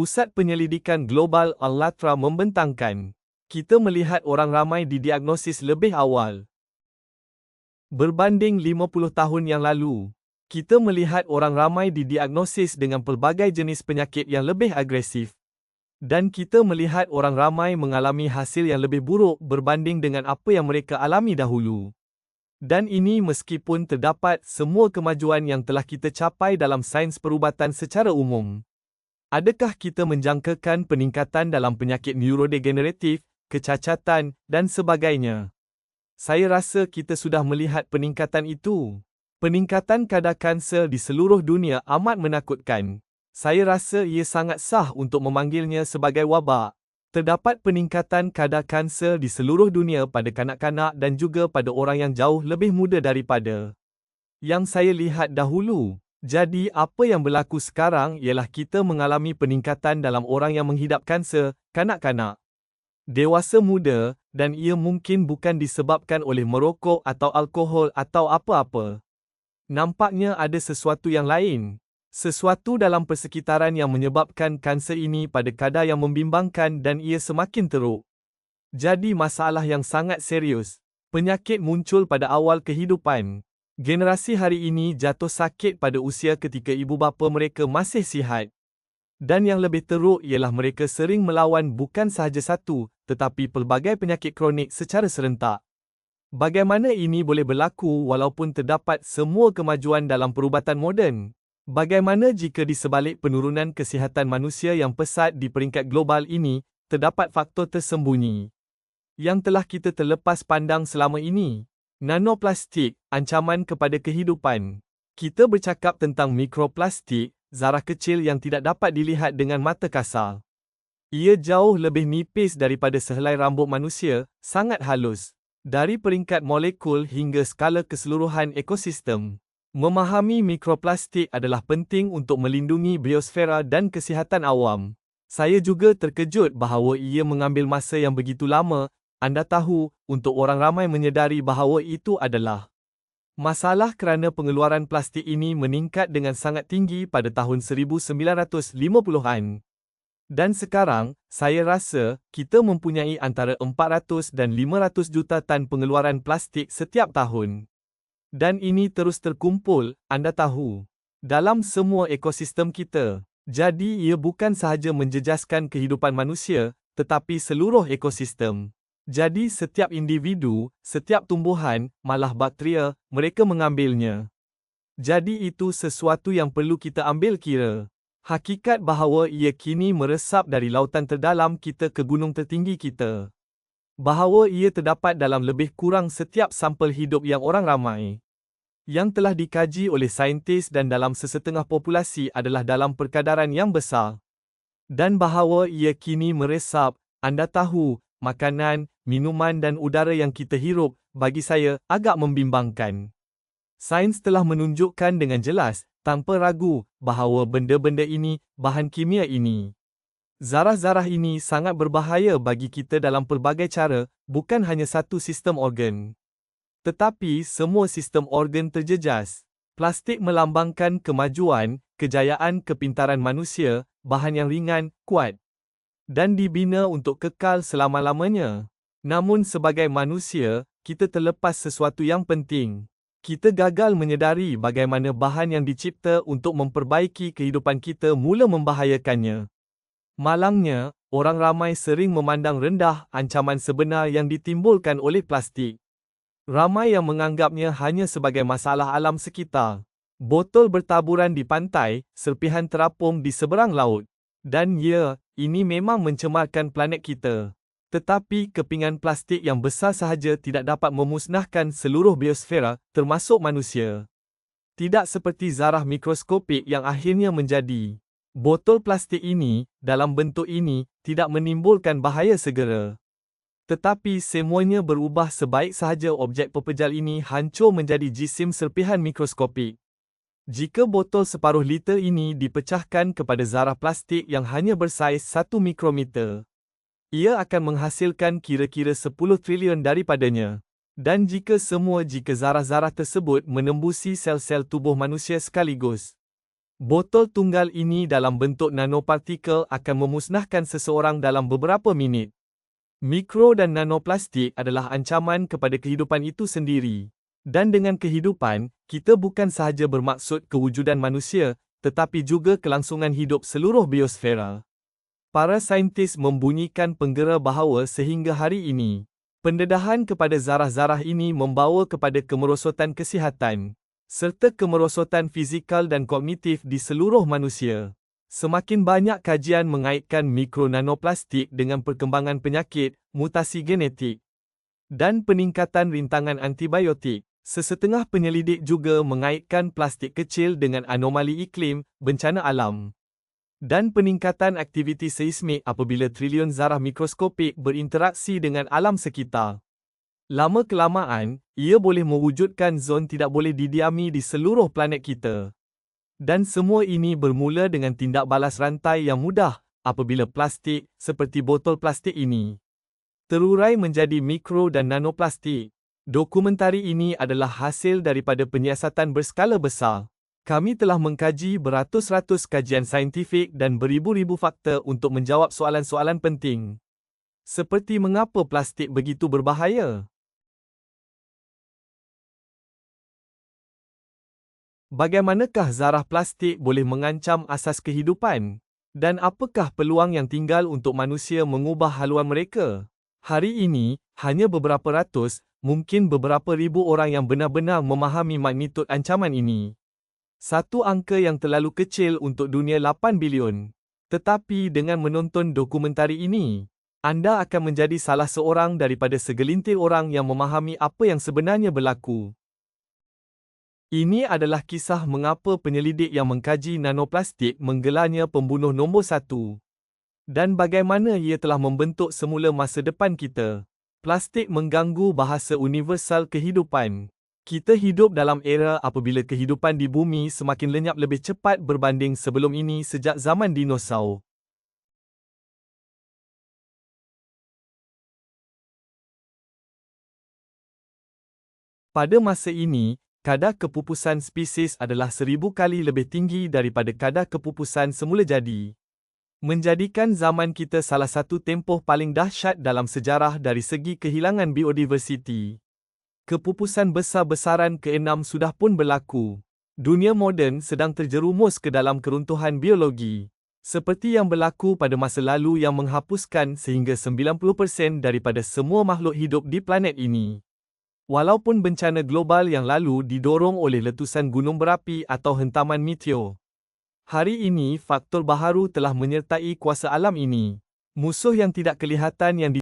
Pusat Penyelidikan Global Al-Latra membentangkan, kita melihat orang ramai didiagnosis lebih awal. Berbanding 50 tahun yang lalu, kita melihat orang ramai didiagnosis dengan pelbagai jenis penyakit yang lebih agresif. Dan kita melihat orang ramai mengalami hasil yang lebih buruk berbanding dengan apa yang mereka alami dahulu. Dan ini meskipun terdapat semua kemajuan yang telah kita capai dalam sains perubatan secara umum. Adakah kita menjangkakan peningkatan dalam penyakit neurodegeneratif, kecacatan, dan sebagainya? Saya rasa kita sudah melihat peningkatan itu. Peningkatan kadar kanser di seluruh dunia amat menakutkan. Saya rasa ia sangat sah untuk memanggilnya sebagai wabak. Terdapat peningkatan kadar kanser di seluruh dunia pada kanak-kanak dan juga pada orang yang jauh lebih muda daripada yang saya lihat dahulu. Jadi apa yang berlaku sekarang ialah kita mengalami peningkatan dalam orang yang menghidap kanser, kanak-kanak, dewasa muda, dan ia mungkin bukan disebabkan oleh merokok atau alkohol atau apa-apa. Nampaknya ada sesuatu yang lain. Sesuatu dalam persekitaran yang menyebabkan kanser ini pada kadar yang membimbangkan dan ia semakin teruk. Jadi masalah yang sangat serius. Penyakit muncul pada awal kehidupan. Generasi hari ini jatuh sakit pada usia ketika ibu bapa mereka masih sihat. Dan yang lebih teruk ialah mereka sering melawan bukan sahaja satu, tetapi pelbagai penyakit kronik secara serentak. Bagaimana ini boleh berlaku walaupun terdapat semua kemajuan dalam perubatan moden? Bagaimana jika di sebalik penurunan kesihatan manusia yang pesat di peringkat global ini, terdapat faktor tersembunyi yang telah kita terlepas pandang selama ini? Nanoplastik, ancaman kepada kehidupan. Kita bercakap tentang mikroplastik, zarah kecil yang tidak dapat dilihat dengan mata kasar. Ia jauh lebih nipis daripada sehelai rambut manusia, sangat halus. Dari peringkat molekul hingga skala keseluruhan ekosistem. Memahami mikroplastik adalah penting untuk melindungi biosfera dan kesihatan awam. Saya juga terkejut bahawa ia mengambil masa yang begitu lama. Anda tahu, untuk orang ramai menyedari bahawa itu adalah masalah kerana pengeluaran plastik ini meningkat dengan sangat tinggi pada tahun 1950-an. Dan sekarang, saya rasa, kita mempunyai antara 400 dan 500 juta tan pengeluaran plastik setiap tahun. Dan ini terus terkumpul, anda tahu, dalam semua ekosistem kita. Jadi ia bukan sahaja menjejaskan kehidupan manusia, tetapi seluruh ekosistem. Jadi setiap individu, setiap tumbuhan, malah bakteria, mereka mengambilnya. Jadi itu sesuatu yang perlu kita ambil kira. Hakikat bahawa ia kini meresap dari lautan terdalam kita ke gunung tertinggi kita. Bahawa ia terdapat dalam lebih kurang setiap sampel hidup yang orang ramai. Yang telah dikaji oleh saintis dan dalam sesetengah populasi adalah dalam perkadaran yang besar. Dan bahawa ia kini meresap, anda tahu, makanan, minuman dan udara yang kita hirup, bagi saya, agak membimbangkan. Sains telah menunjukkan dengan jelas, tanpa ragu, bahawa benda-benda ini, bahan kimia ini, zarah-zarah ini sangat berbahaya bagi kita dalam pelbagai cara, bukan hanya satu sistem organ. Tetapi semua sistem organ terjejas. Plastik melambangkan kemajuan, kejayaan kepintaran manusia, bahan yang ringan, kuat, dan dibina untuk kekal selama-lamanya. Namun sebagai manusia, kita terlepas sesuatu yang penting. Kita gagal menyedari bagaimana bahan yang dicipta untuk memperbaiki kehidupan kita mula membahayakannya. Malangnya, orang ramai sering memandang rendah ancaman sebenar yang ditimbulkan oleh plastik. Ramai yang menganggapnya hanya sebagai masalah alam sekitar. Botol bertaburan di pantai, serpihan terapung di seberang laut. Dan ya, ini memang mencemarkan planet kita. Tetapi kepingan plastik yang besar sahaja tidak dapat memusnahkan seluruh biosfera, termasuk manusia. Tidak seperti zarah mikroskopik yang akhirnya menjadi. Botol plastik ini, dalam bentuk ini, tidak menimbulkan bahaya segera. Tetapi semuanya berubah sebaik sahaja objek pepejal ini hancur menjadi jisim serpihan mikroskopik. Jika botol separuh liter ini dipecahkan kepada zarah plastik yang hanya bersaiz 1 mikrometer, ia akan menghasilkan kira-kira 10 trilion daripadanya. Dan jika zarah-zarah tersebut menembusi sel-sel tubuh manusia sekaligus, Botol tunggal ini dalam bentuk nanopartikel akan memusnahkan seseorang dalam beberapa minit. Mikro dan nanoplastik adalah ancaman kepada kehidupan itu sendiri. Dan dengan kehidupan, kita bukan sahaja bermaksud kewujudan manusia, tetapi juga kelangsungan hidup seluruh biosfera. Para saintis membunyikan penggera bahawa sehingga hari ini, pendedahan kepada zarah-zarah ini membawa kepada kemerosotan kesihatan, serta kemerosotan fizikal dan kognitif di seluruh manusia. Semakin banyak kajian mengaitkan mikronanoplastik dengan perkembangan penyakit, mutasi genetik, dan peningkatan rintangan antibiotik. Sesetengah penyelidik juga mengaitkan plastik kecil dengan anomali iklim, bencana alam, dan peningkatan aktiviti seismik apabila trilion zarah mikroskopik berinteraksi dengan alam sekitar. Lama-kelamaan, ia boleh mewujudkan zon tidak boleh didiami di seluruh planet kita. Dan semua ini bermula dengan tindak balas rantai yang mudah, apabila plastik, seperti botol plastik ini, terurai menjadi mikro dan nanoplastik. Dokumentari ini adalah hasil daripada penyiasatan berskala besar. Kami telah mengkaji beratus-ratus kajian saintifik dan beribu-ribu fakta untuk menjawab soalan-soalan penting. Seperti mengapa plastik begitu berbahaya? Bagaimanakah zarah plastik boleh mengancam asas kehidupan? Dan apakah peluang yang tinggal untuk manusia mengubah haluan mereka? Hari ini, hanya beberapa ratus, mungkin beberapa ribu orang yang benar-benar memahami magnitud ancaman ini. Satu angka yang terlalu kecil untuk dunia 8 bilion. Tetapi dengan menonton dokumentari ini, anda akan menjadi salah seorang daripada segelintir orang yang memahami apa yang sebenarnya berlaku. Ini adalah kisah mengapa penyelidik yang mengkaji nanoplastik menggelarnya pembunuh nombor 1. Dan bagaimana ia telah membentuk semula masa depan kita. Plastik mengganggu bahasa universal kehidupan. Kita hidup dalam era apabila kehidupan di bumi semakin lenyap lebih cepat berbanding sebelum ini sejak zaman dinosaur. Pada masa ini, kadar kepupusan spesies adalah 1000 kali lebih tinggi daripada kadar kepupusan semula jadi. Menjadikan zaman kita salah satu tempoh paling dahsyat dalam sejarah dari segi kehilangan biodiversiti. Kepupusan besar-besaran ke-6 sudah pun berlaku. Dunia moden sedang terjerumus ke dalam keruntuhan biologi. Seperti yang berlaku pada masa lalu yang menghapuskan sehingga 90% daripada semua makhluk hidup di planet ini. Walaupun bencana global yang lalu didorong oleh letusan gunung berapi atau hentaman meteor, hari ini faktor baharu telah menyertai kuasa alam ini. Musuh yang tidak kelihatan yang